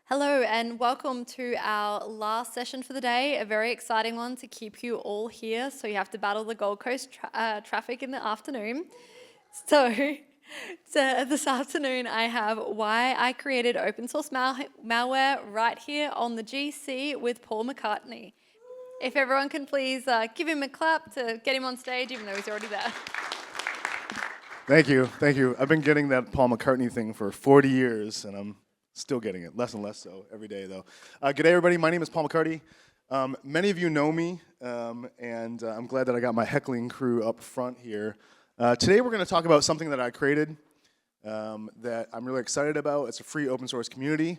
Hello and welcome to our last session for the day, a very exciting one to keep you all here, so you have to battle the Gold Coast traffic in the afternoon. So this afternoon I have why I created open source malware right here on the GC with Paul McCarty. If everyone can please give him a clap to get him on stage, even though he's already there. Thank you, thank you. I've been getting that Paul McCartney thing for 40 years, and I'm still getting it, less and less so every day, though. Good day, everybody. My name is Paul McCarty. Many of you know me, and I'm glad that I got my heckling crew up front here. Today, we're going to talk about something that I created that I'm really excited about. It's a free open source community.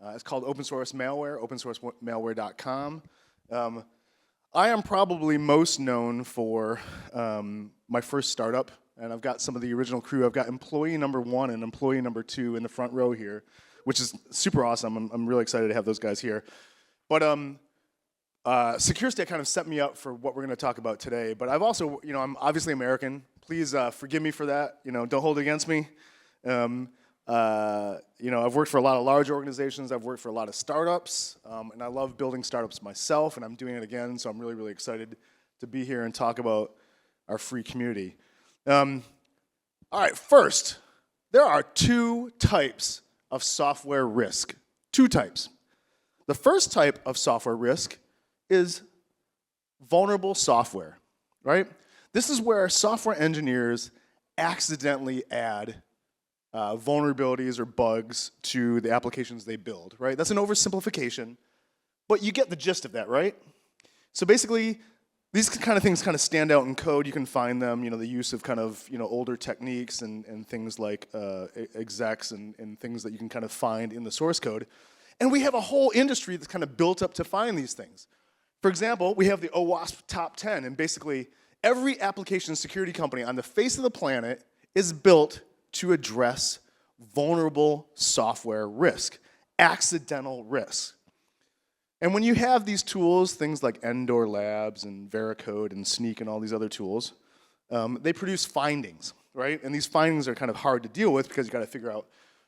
It's called OpenSourceMalware, OpenSourceMalware.com. I am probably most known for my first startup, and I've got some of the original crew. I've got employee number 1 and employee number 2 in the front row here, which is super awesome. I'm really excited to have those guys here. But SecureStack kind of set me up for what we're going to talk about today. But I've also, I'm obviously American. Please forgive me for that. Don't hold it against me. I've worked for a lot of large organizations. I've worked for a lot of startups. And I love building startups myself, and I'm doing it again. So I'm really, really excited to be here and talk about our free community. All right, first, there are 2 types of software risk. 2 types. The first type of software risk is vulnerable software, right? This is where software engineers accidentally add vulnerabilities or bugs to the applications they build, right? That's an oversimplification, but you get the gist of that, right? So basically, these kind of things kind of stand out in code. You can find them, the use of kind of, older techniques and things like execs and things that you can kind of find in the source code. And we have a whole industry that's kind of built up to find these things. For example, we have the OWASP top 10, and basically every application security company on the face of the planet is built to address vulnerable software risk, accidental risk. And when you have these tools, things like Endor Labs and Veracode and Sneak and all these other tools, they produce findings, right? And these findings are kind of hard to deal with because you got to figure out,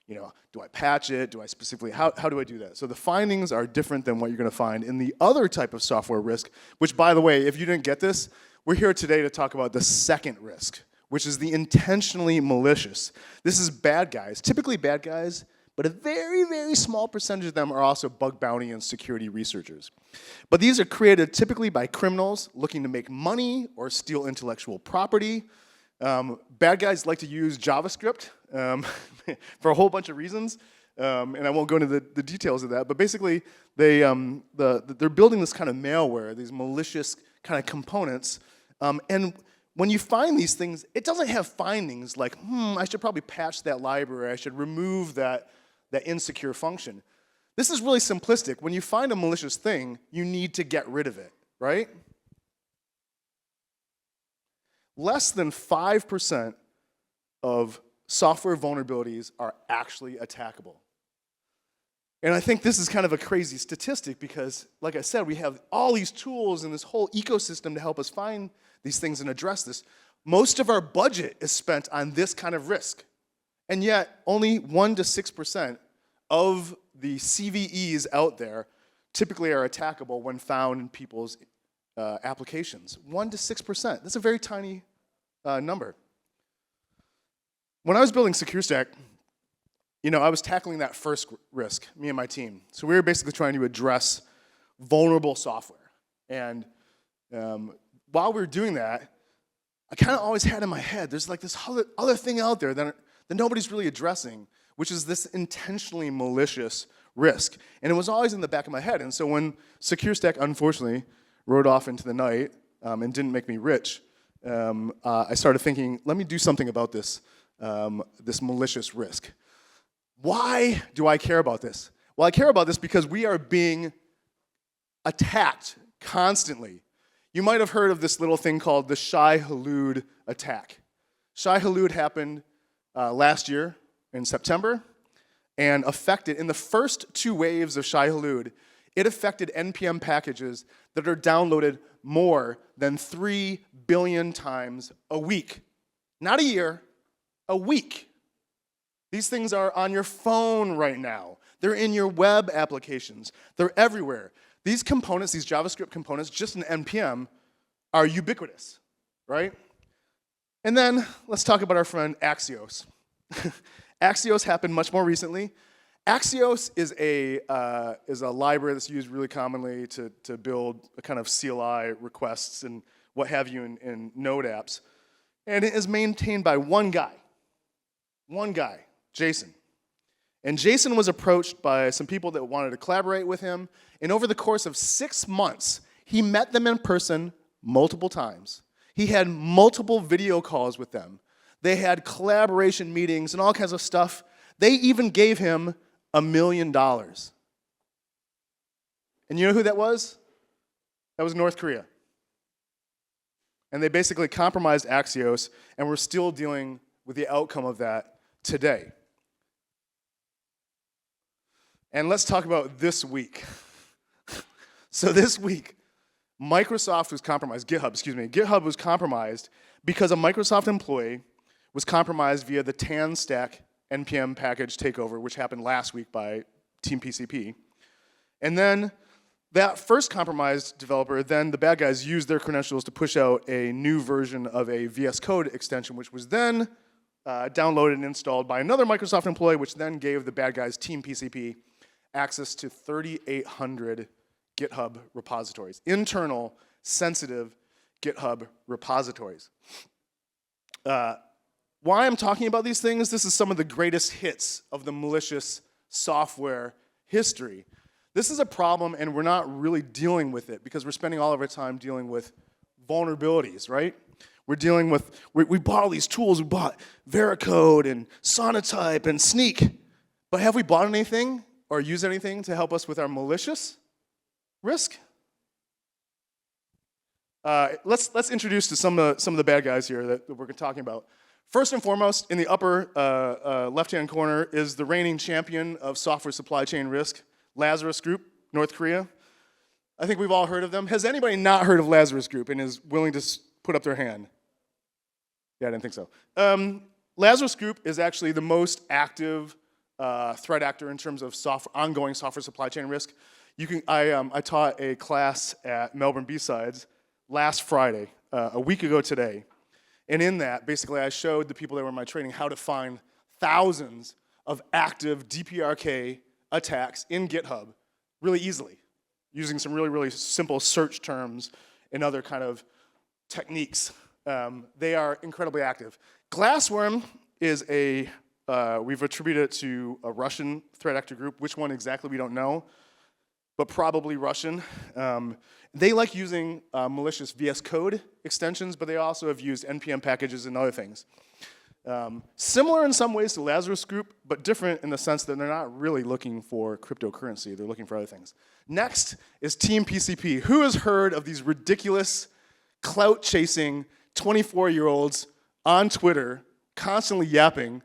do I patch it? Do I specifically, how do I do that? So the findings are different than what you're going to find in the other type of software risk, which, by the way, if you didn't get this, we're here today to talk about the second risk, which is the intentionally malicious. This is bad guys, typically bad guys, but a very, very small percentage of them are also bug bounty and security researchers. But these are created typically by criminals looking to make money or steal intellectual property. Bad guys like to use JavaScript for a whole bunch of reasons, and I won't go into the details of that, but basically they're building this kind of malware, these malicious kind of components, and when you find these things, it doesn't have findings like, I should probably patch that library, I should remove that insecure function. This is really simplistic. When you find a malicious thing, you need to get rid of it, right? Less than 5% of software vulnerabilities are actually attackable. And I think this is kind of a crazy statistic because, like I said, we have all these tools and this whole ecosystem to help us find these things and address this. Most of our budget is spent on this kind of risk. And yet, only 1 to 6% of the CVEs out there typically are attackable when found in people's applications. 1 to 6%. That's a very tiny number. When I was building SecureStack, I was tackling that first risk, me and my team. So we were basically trying to address vulnerable software. And while we were doing that, I kind of always had in my head, there's like this other thing out there that nobody's really addressing, which is this intentionally malicious risk. And it was always in the back of my head. And so when SecureStack, unfortunately, rode off into the night and didn't make me rich, I started thinking, let me do something about this, this malicious risk. Why do I care about this? Well, I care about this because we are being attacked constantly. You might have heard of this little thing called the Shai-hulid attack. Shai-hulid happened last year in September and affected, in the first 2 waves of Shai-hulid, it affected NPM packages that are downloaded more than 3 billion times a week. Not a year, a week. These things are on your phone right now. They're in your web applications. They're everywhere. These components, these JavaScript components, just in NPM, are ubiquitous, right? And then let's talk about our friend Axios. Axios happened much more recently. Axios is a library that's used really commonly to build a kind of CLI requests and what have you in Node apps. And it is maintained by one guy, Jason. And Jason was approached by some people that wanted to collaborate with him. And over the course of 6 months, he met them in person multiple times. He had multiple video calls with them. They had collaboration meetings and all kinds of stuff. They even gave him $1 million. And you know who that was? That was North Korea. And they basically compromised Axios, and we're still dealing with the outcome of that today. And let's talk about this week. So this week, GitHub was compromised because a Microsoft employee was compromised via the TAN stack NPM package takeover, which happened last week by Team PCP. And then that first compromised developer, then the bad guys used their credentials to push out a new version of a VS Code extension, which was then downloaded and installed by another Microsoft employee, which then gave the bad guys, Team PCP, access to 3,800 GitHub repositories, internal, sensitive GitHub repositories. Why I'm talking about these things, this is some of the greatest hits of the malicious software history. This is a problem, and we're not really dealing with it because we're spending all of our time dealing with vulnerabilities, right? We're dealing with, we bought all these tools. We bought Veracode and Sonatype and Sneak. But have we bought anything or used anything to help us with our malicious risk? Let's introduce to some of the bad guys here that we're talking about. First and foremost, in the upper left-hand corner is the reigning champion of software supply chain risk, Lazarus Group, North Korea. I think we've all heard of them. Has anybody not heard of Lazarus Group and is willing to put up their hand? Yeah, I didn't think so. Lazarus Group is actually the most active threat actor in terms of ongoing software supply chain risk. I taught a class at Melbourne B-Sides last Friday, a week ago today. And in that, basically, I showed the people that were in my training how to find thousands of active DPRK attacks in GitHub really easily, using some really, really simple search terms and other kind of techniques. They are incredibly active. Glassworm is we've attributed it to a Russian threat actor group. Which one exactly, we don't know, but probably Russian. They like using malicious VS Code extensions, but they also have used NPM packages and other things. Similar in some ways to Lazarus Group, but different in the sense that they're not really looking for cryptocurrency. They're looking for other things. Next is Team PCP. Who has heard of these ridiculous, clout-chasing 24-year-olds on Twitter constantly yapping?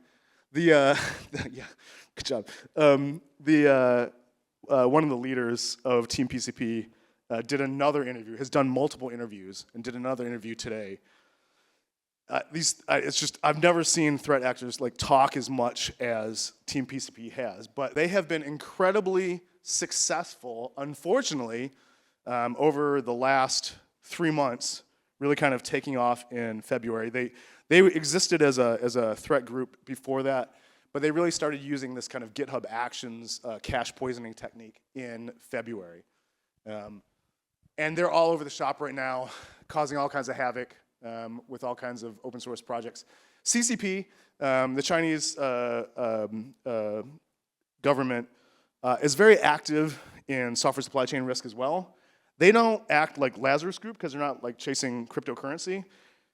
Yeah, good job. One of the leaders of Team PCP did another interview, has done multiple interviews, and did another interview today. I've never seen threat actors talk as much as Team PCP has, but they have been incredibly successful, unfortunately, over the last 3 months, really kind of taking off in February. They existed as a threat group before that, but they really started using this kind of GitHub Actions cache poisoning technique in February. And they're all over the shop right now, causing all kinds of havoc with all kinds of open source projects. CCP, the Chinese government, is very active in software supply chain risk as well. They don't act like Lazarus Group because they're not chasing cryptocurrency.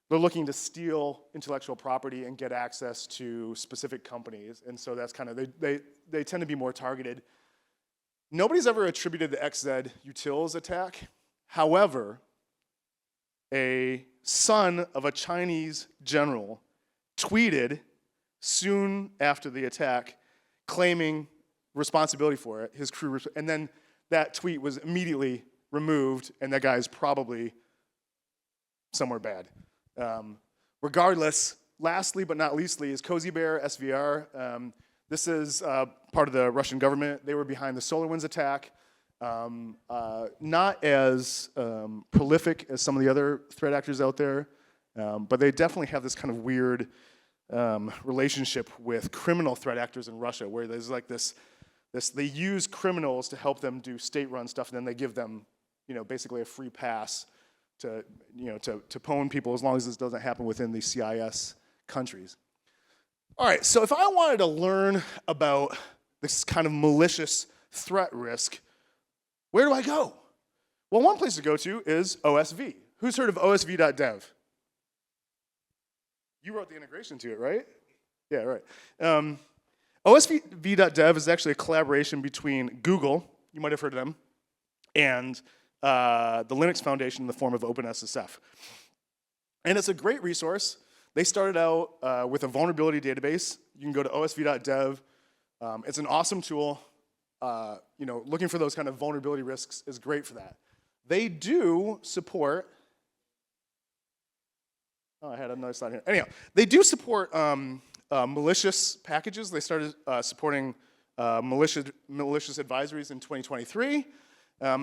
They're looking to steal intellectual property and get access to specific companies, and so that's kind of, they tend to be more targeted. Nobody's ever attributed the XZ utils attack. However, a son of a Chinese general tweeted soon after the attack claiming responsibility for it, his crew, and then that tweet was immediately removed, and that guy is probably somewhere bad. Regardless, lastly but not leastly is Cozy Bear SVR. This is part of the Russian government. They were behind the SolarWinds attack. Not as prolific as some of the other threat actors out there, but they definitely have this kind of weird relationship with criminal threat actors in Russia, where there's like this they use criminals to help them do state-run stuff, and then they give them, basically a free pass to pwn people as long as this doesn't happen within the CIS countries. All right, so if I wanted to learn about this kind of malicious threat risk, where do I go? Well, one place to go to is OSV. Who's heard of OSV.dev? You wrote the integration to it, right? Yeah, right. OSV.dev is actually a collaboration between Google, you might have heard of them, and the Linux Foundation in the form of OpenSSF. And it's a great resource. They started out with a vulnerability database. You can go to osv.dev. It's an awesome tool. Looking for those kind of vulnerability risks is great for that. They do support, I had another slide here. Anyhow, they do support malicious packages. They started supporting malicious advisories in 2023.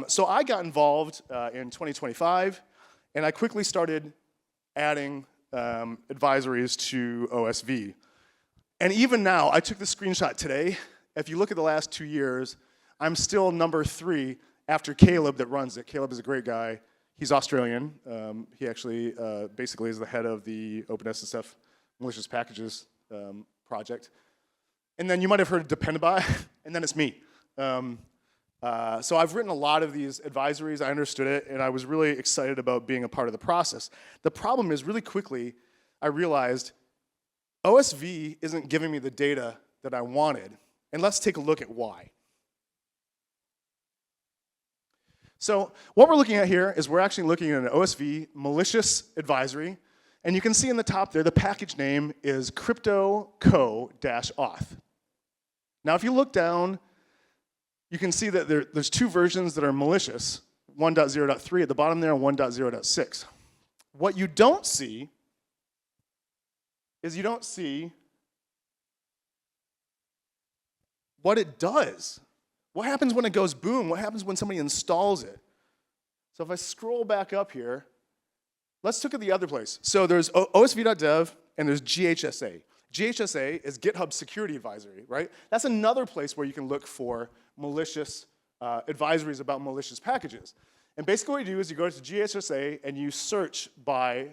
So I got involved in 2025, and I quickly started adding advisories to OSV. And even now, I took the screenshot today. If you look at the last 2 years, I'm still number 3 after Caleb that runs it. Caleb is a great guy. He's Australian. He actually basically is the head of the OpenSSF malicious packages project. And then you might have heard of Depended By, and then it's me. So I've written a lot of these advisories. I understood it, and I was really excited about being a part of the process. The problem is, really quickly, I realized OSV isn't giving me the data that I wanted. And let's take a look at why. So what we're looking at here is we're actually looking at an OSV malicious advisory. And you can see in the top there, the package name is cryptoco-auth. Now, if you look down, you can see that there's 2 versions that are malicious, 1.0.3 at the bottom there and 1.0.6. What you don't see is you don't see what it does. What happens when it goes boom? What happens when somebody installs it? So if I scroll back up here, let's look at the other place. So there's OSV.dev and there's GHSA. GHSA is GitHub Security Advisory, right? That's another place where you can look for malicious advisories about malicious packages. And basically what you do is you go to GHSA and you search by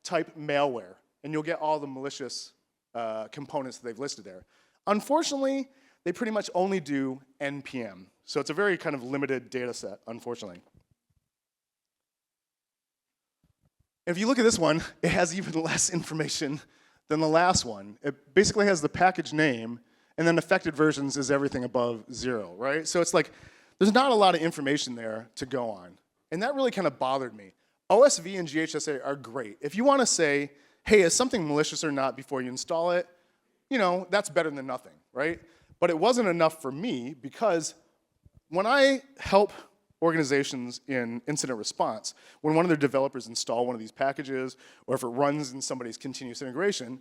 type malware, and you'll get all the malicious components that they've listed there. Unfortunately, they pretty much only do NPM. So it's a very kind of limited data set, unfortunately. If you look at this one, it has even less information than the last one. It basically has the package name, and then affected versions is everything above 0, right? So it's like, there's not a lot of information there to go on. And that really kind of bothered me. OSV and GHSA are great. If you want to say, hey, is something malicious or not before you install it, that's better than nothing, right? But it wasn't enough for me, because when I help organizations in incident response, when one of their developers install one of these packages, or if it runs in somebody's continuous integration,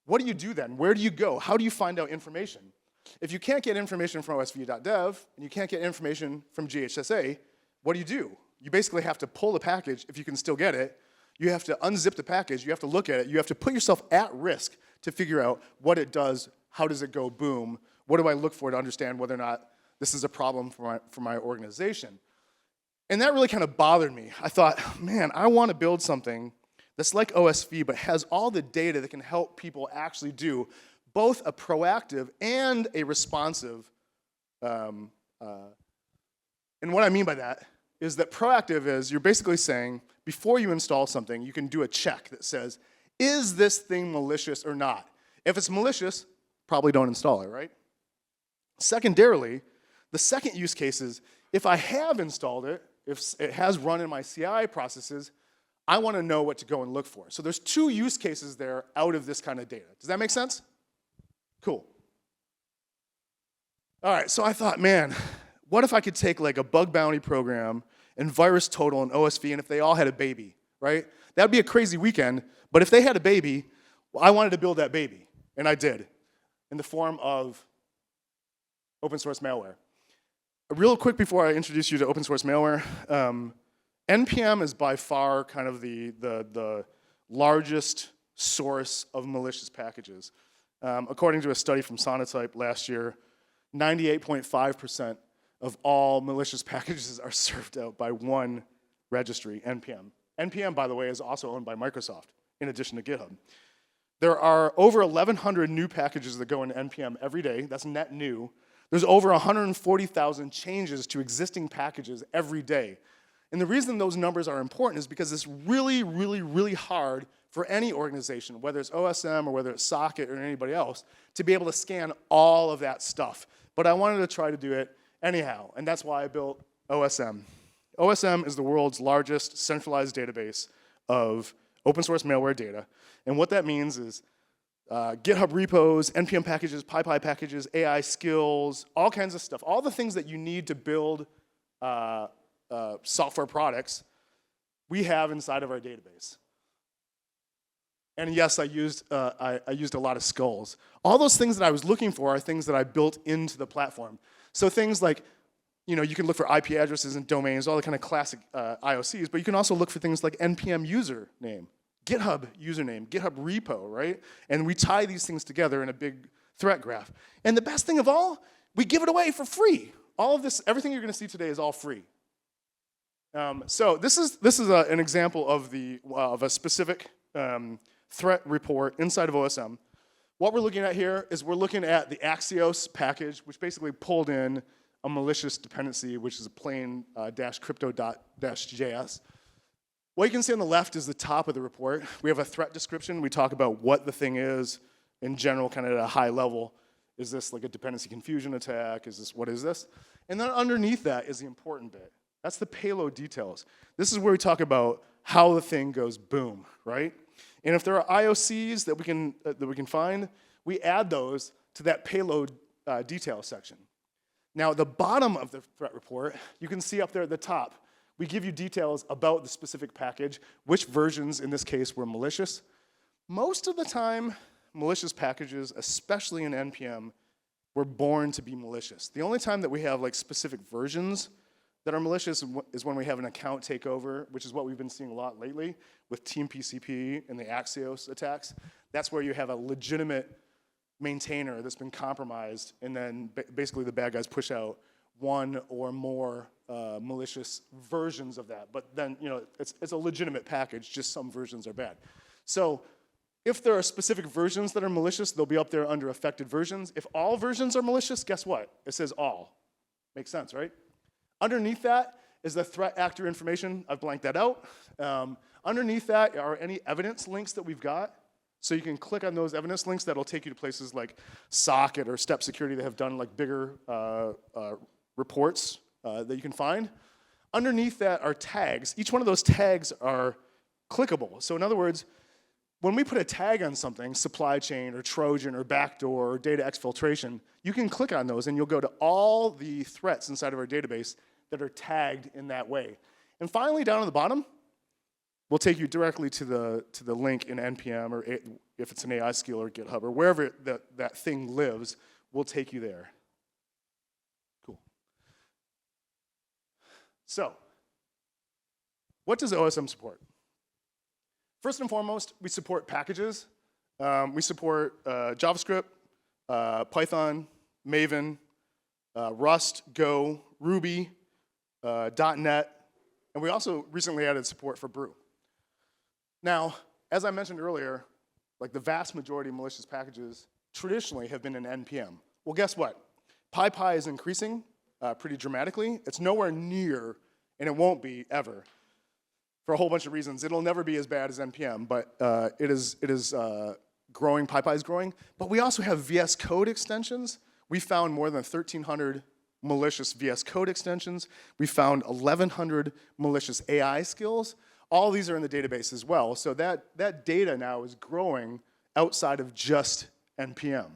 what do you do then? Where do you go? How do you find out information? If you can't get information from OSV.dev, and you can't get information from GHSA, what do? You basically have to pull the package, if you can still get it. You have to unzip the package, you have to look at it, you have to put yourself at risk to figure out what it does, how does it go boom, what do I look for to understand whether or not this is a problem for my organization. And that really kind of bothered me. I thought, man, I want to build something that's like OSV, but has all the data that can help people actually do both a proactive and a responsive. And what I mean by that is that proactive is you're basically saying, before you install something, you can do a check that says, is this thing malicious or not? If it's malicious, probably don't install it, right? Secondarily, the second use case is, if I have installed it, if it has run in my CI processes, I want to know what to go and look for. So there's 2 use cases there out of this kind of data. Does that make sense? Cool. All right, so I thought, man, what if I could take like a bug bounty program and virus total and OSV, and if they all had a baby, right? That would be a crazy weekend, but if they had a baby, well, I wanted to build that baby, and I did. in the form of open source malware. Real quick before I introduce you to open source malware, NPM is by far kind of the largest source of malicious packages. According to a study from Sonatype last year, 98.5% of all malicious packages are served out by one registry, NPM. NPM, by the way, is also owned by Microsoft, in addition to GitHub. There are over 1,100 new packages that go into NPM every day. That's net new. There's over 140,000 changes to existing packages every day. And the reason those numbers are important is because it's really, really, really hard for any organization, whether it's OSM or whether it's Socket or anybody else, to be able to scan all of that stuff. But I wanted to try to do it anyhow, and that's why I built OSM. OSM is the world's largest centralized database of open source malware data. And what that means is GitHub repos, NPM packages, PyPy packages, AI skills, all kinds of stuff. All the things that you need to build software products, we have inside of our database. And yes, I used a lot of skulls. All those things that I was looking for are things that I built into the platform. So things like, you can look for IP addresses and domains, all the kind of classic IOCs, but you can also look for things like NPM username, GitHub username, GitHub repo, right? And we tie these things together in a big threat graph. And the best thing of all, we give it away for free. All of this, everything you're going to see today is all free. So this is an example of a specific threat report inside of OSM. What we're looking at here is we're looking at the Axios package, which basically pulled in a malicious dependency, which is a plain -crypto.-js. What you can see on the left is the top of the report. We have a threat description. We talk about what the thing is in general, kind of at a high level. Is this like a dependency confusion attack? What is this? And then underneath that is the important bit. That's the payload details. This is where we talk about how the thing goes boom, right? And if there are IOCs that we can find, we add those to that payload detail section. Now, at the bottom of the threat report, you can see up there at the top, we give you details about the specific package, which versions in this case were malicious. Most of the time, malicious packages, especially in NPM, were born to be malicious. The only time that we have like specific versions that are malicious is when we have an account takeover, which is what we've been seeing a lot lately with Team PCP and the Axios attacks. That's where you have a legitimate maintainer that's been compromised, and then basically the bad guys push out one or more malicious versions of that. But then, it's a legitimate package, just some versions are bad. So if there are specific versions that are malicious, they'll be up there under affected versions. If all versions are malicious, guess what? It says all. Makes sense, right? Underneath that is the threat actor information. I've blanked that out. Underneath that are any evidence links that we've got. So you can click on those evidence links. That'll take you to places like Socket or Step Security that have done like bigger reports that you can find. Underneath that are tags. Each one of those tags are clickable. So in other words, when we put a tag on something, supply chain or Trojan or backdoor or data exfiltration, you can click on those and you'll go to all the threats inside of our database that are tagged in that way. And finally, down at the bottom, we'll take you directly to the link in NPM, or if it's an AI skill or GitHub or wherever that thing lives, we'll take you there. Cool. So, what does OSM support? First and foremost, we support packages. We support JavaScript, Python, Maven, Rust, Go, Ruby, .NET, and we also recently added support for Brew. Now, as I mentioned earlier, like the vast majority of malicious packages traditionally have been in NPM. Well, guess what? PyPy is increasing pretty dramatically. It's nowhere near, and it won't be ever, for a whole bunch of reasons. It'll never be as bad as NPM, but it is growing. PyPy is growing. But we also have VS Code extensions. We found more than 1,300 malicious VS Code extensions. We found 1,100 malicious AI skills. All these are in the database as well. So that data now is growing outside of just NPM.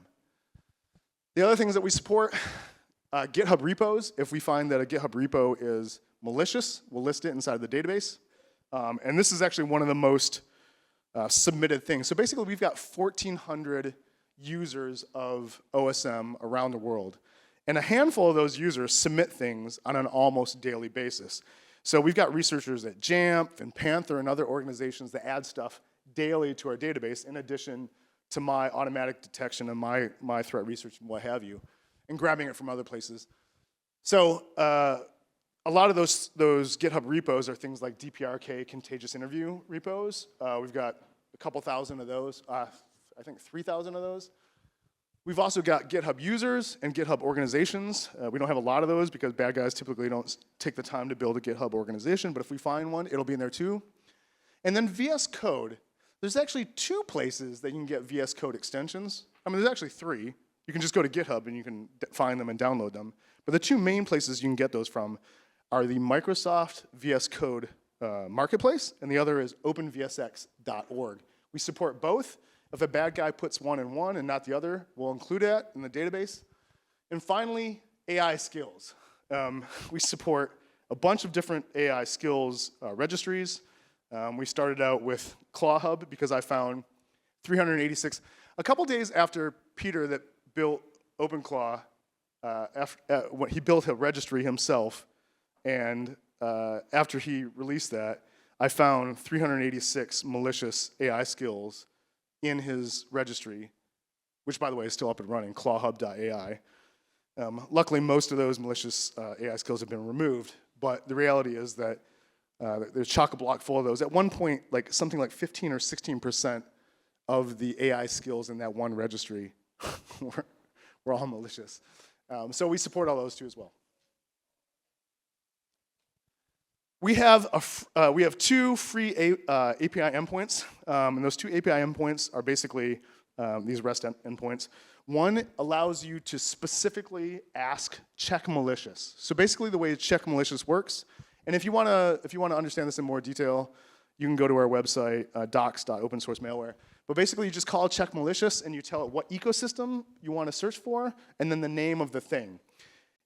The other things that we support, GitHub repos. If we find that a GitHub repo is malicious, we'll list it inside the database. And this is actually one of the most submitted things. So basically, we've got 1,400 users of OSM around the world. And a handful of those users submit things on an almost daily basis. So we've got researchers at Jamf and Panther and other organizations that add stuff daily to our database in addition to my automatic detection and my threat research and what have you, and grabbing it from other places. So a lot of those GitHub repos are things like DPRK contagious interview repos. We've got a couple thousand of those, I think 3,000 of those. We've also got GitHub users and GitHub organizations. We don't have a lot of those because bad guys typically don't take the time to build a GitHub organization, but if we find one, it'll be in there too. And then VS Code. There's actually 2 places that you can get VS Code extensions. I mean, there's actually 3. You can just go to GitHub and you can find them and download them. But the 2 main places you can get those from are the Microsoft VS Code marketplace, and the other is openvsx.org. We support both. If a bad guy puts one in one and not the other, we'll include that in the database. And finally, AI skills. We support a bunch of different AI skills registries. We started out with ClawHub because I found 386. A couple days after Peter that built OpenClaw, he built a registry himself, and after he released that, I found 386 malicious AI skills in his registry, which, by the way, is still up and running, clawhub.ai. Luckily, most of those malicious AI skills have been removed, but the reality is that there's chock-a-block full of those. At one point, something like 15 or 16% of the AI skills in that one registry were all malicious. So we support all those too as well. We have 2 free API endpoints, and those 2 API endpoints are basically these REST endpoints. One allows you to specifically ask check malicious. So basically, the way check malicious works, and if you want to understand this in more detail, you can go to our website docs.opensourcemalware. But basically, you just call check malicious, and you tell it what ecosystem you want to search for, and then the name of the thing.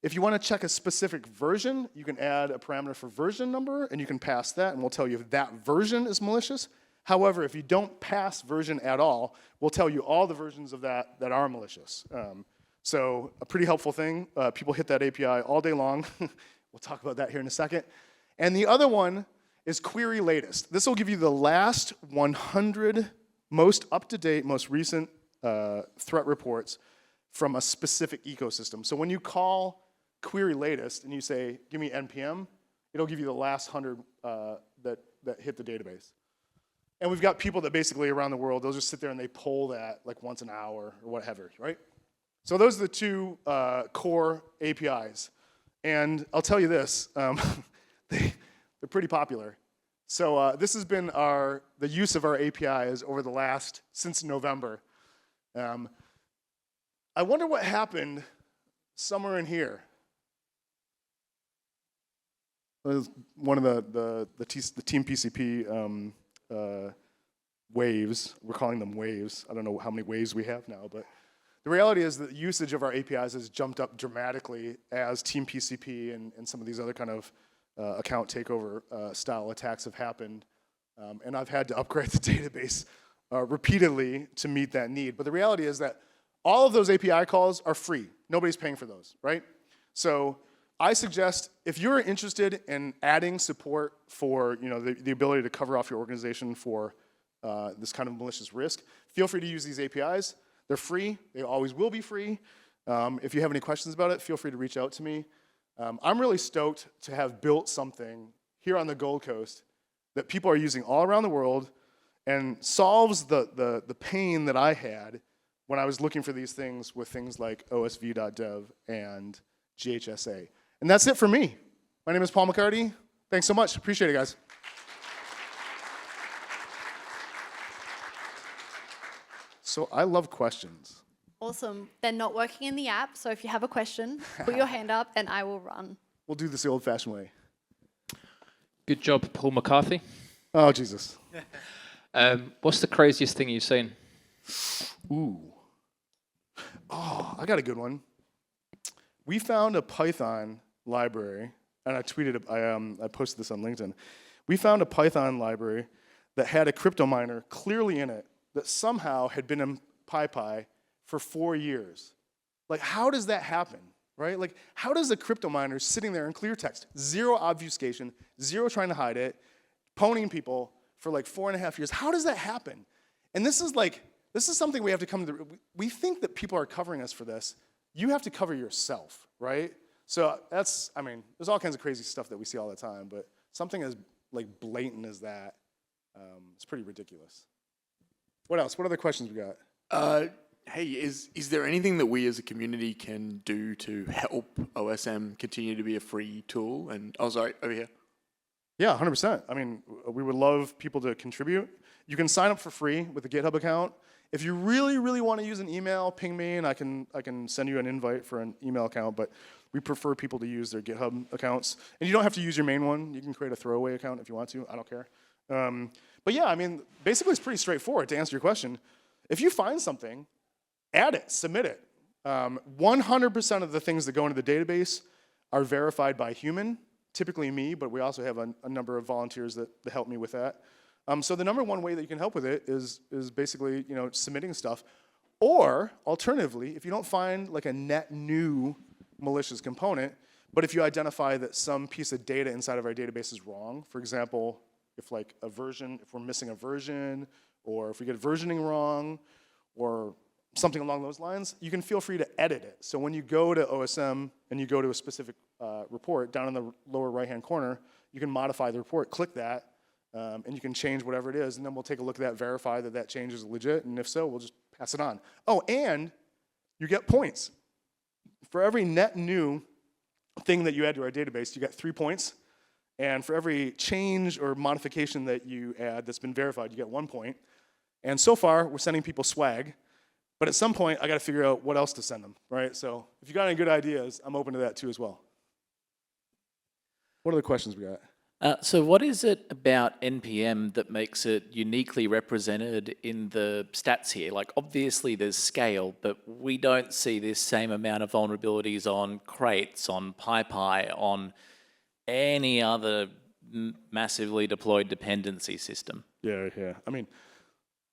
If you want to check a specific version, you can add a parameter for version number, and you can pass that, and we'll tell you if that version is malicious. However, if you don't pass version at all, we'll tell you all the versions of that are malicious. So a pretty helpful thing. People hit that API all day long. We'll talk about that here in a second. And the other one is query latest. This will give you the last 100 most up-to-date, most recent threat reports from a specific ecosystem. So when you call query latest and you say, give me NPM, it'll give you the last 100 that hit the database. And we've got people that basically around the world, they'll just sit there and they poll that like once an hour or whatever, right? So those are the 2 core APIs. And I'll tell you this, they're pretty popular. So this has been the use of our APIs over the since November. I wonder what happened somewhere in here. One of the Team PCP waves, we're calling them waves. I don't know how many waves we have now, but the reality is that the usage of our APIs has jumped up dramatically as Team PCP and some of these other kind of account takeover style attacks have happened. And I've had to upgrade the database repeatedly to meet that need. But the reality is that all of those API calls are free. Nobody's paying for those, right? So I suggest if you're interested in adding support for the ability to cover off your organization for this kind of malicious risk, feel free to use these APIs. They're free. They always will be free. If you have any questions about it, feel free to reach out to me. I'm really stoked to have built something here on the Gold Coast that people are using all around the world and solves the pain that I had when I was looking for these things with things like osv.dev and GHSA. And that's it for me. My name is Paul McCarty. Thanks so much. Appreciate it, guys. So I love questions. Awesome. They're not working in the app, so if you have a question, put your hand up and I will run. We'll do this the old-fashioned way. Good job, Paul McCarthy. Oh, Jesus. What's the craziest thing you've seen? Ooh. Oh, I got a good one. We found a Python library, and I posted this on LinkedIn. We found a Python library that had a crypto miner clearly in it that somehow had been in PyPy for 4 years. Like, how does that happen, right? Like, how does a crypto miner sitting there in clear text, zero obfuscation, zero trying to hide it, ponying people for like 4.5 years, how does that happen? And this is something we have to come to, we think that people are covering us for this. You have to cover yourself, right? So there's all kinds of crazy stuff that we see all the time, but something as like blatant as that, it's pretty ridiculous. What else? What other questions we got? Hey, is there anything that we as a community can do to help OSM continue to be a free tool? And oh, sorry, over here. Yeah, 100%. I mean, we would love people to contribute. You can sign up for free with a GitHub account. If you really, really want to use an email, ping me and I can send you an invite for an email account, but we prefer people to use their GitHub accounts. And you don't have to use your main one. You can create a throwaway account if you want to. I don't care. But yeah, I mean, basically it's pretty straightforward to answer your question. If you find something, add it, submit it. 100% of the things that go into the database are verified by human, typically me, but we also have a number of volunteers that help me with that. So the number one way that you can help with it is basically, submitting stuff. Or alternatively, if you don't find like a net new malicious component, but if you identify that some piece of data inside of our database is wrong, for example, if we're missing a version, or if we get versioning wrong, or something along those lines, you can feel free to edit it. So when you go to OSM and you go to a specific report, down in the lower right-hand corner, you can modify the report, click that, and you can change whatever it is, and then we'll take a look at that, verify that that change is legit, and if so, we'll just pass it on. Oh, and you get points. For every net new thing that you add to our database, you get 3 points, and for every change or modification that you add that's been verified, you get 1 point. And so far, we're sending people swag, but at some point, I gotta figure out what else to send them, right? So if you got any good ideas, I'm open to that too as well. What other questions we got? So what is it about NPM that makes it uniquely represented in the stats here? Like, obviously there's scale, but we don't see this same amount of vulnerabilities on crates, on PyPy, on any other massively deployed dependency system. Yeah. I mean,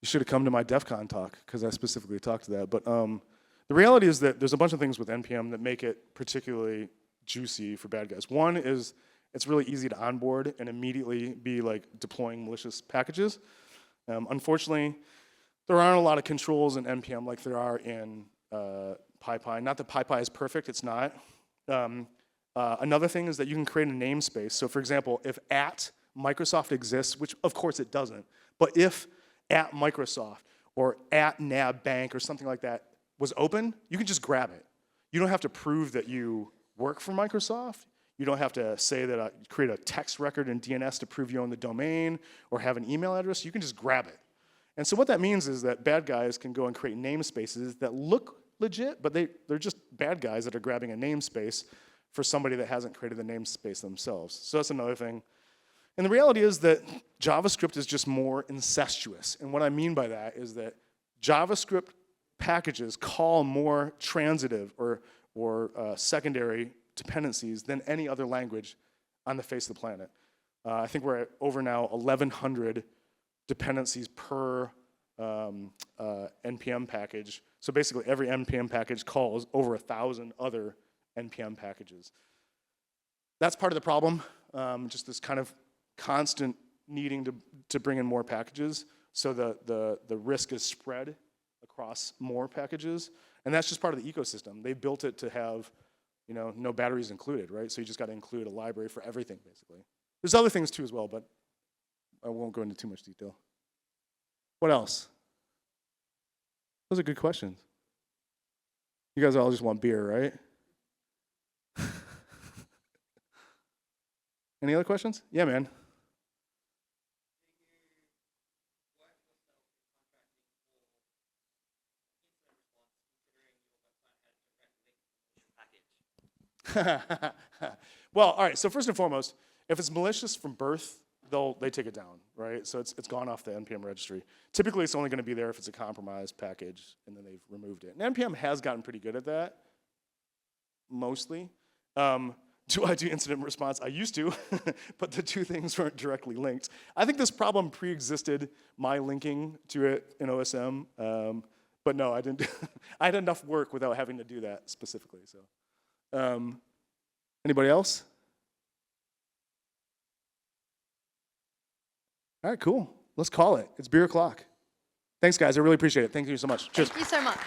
you should have come to my DEF CON talk, because I specifically talked to that. But the reality is that there's a bunch of things with NPM that make it particularly juicy for bad guys. One is it's really easy to onboard and immediately be like deploying malicious packages. Unfortunately, there aren't a lot of controls in NPM like there are in PyPy. Not that PyPy is perfect, it's not. Another thing is that you can create a namespace. So for example, if @Microsoft exists, which of course it doesn't, but if @Microsoft or @NAB Bank or something like that was open, you can just grab it. You don't have to prove that you work for Microsoft. You don't have to say that create a text record in DNS to prove you own the domain or have an email address. You can just grab it. And so what that means is that bad guys can go and create namespaces that look legit, but they're just bad guys that are grabbing a namespace for somebody that hasn't created the namespace themselves. So that's another thing. And the reality is that JavaScript is just more incestuous. And what I mean by that is that JavaScript packages call more transitive or secondary dependencies than any other language on the face of the planet. I think we're at over now 1,100 dependencies per NPM package. So basically every NPM package calls over 1,000 other NPM packages. That's part of the problem, just this kind of constant needing to bring in more packages, so the risk is spread across more packages, and that's just part of the ecosystem. They built it to have, no batteries included, right? So you just got to include a library for everything, basically. There's other things too as well, but I won't go into too much detail. What else? Those are good questions. You guys all just want beer, right? Any other questions? Yeah, man. Well, all right, so first and foremost, if it's malicious from birth, they take it down, right? So it's gone off the NPM registry. Typically, it's only going to be there if it's a compromised package, and then they've removed it. And NPM has gotten pretty good at that, mostly. Do I do incident response? I used to, but the two things weren't directly linked. I think this problem pre-existed my linking to it in OSM, But no, I didn't. I had enough work without having to do that specifically. So, anybody else? All right, cool. Let's call it. It's beer o'clock. Thanks, guys. I really appreciate it. Thank you so much. Cheers. Thank you so much.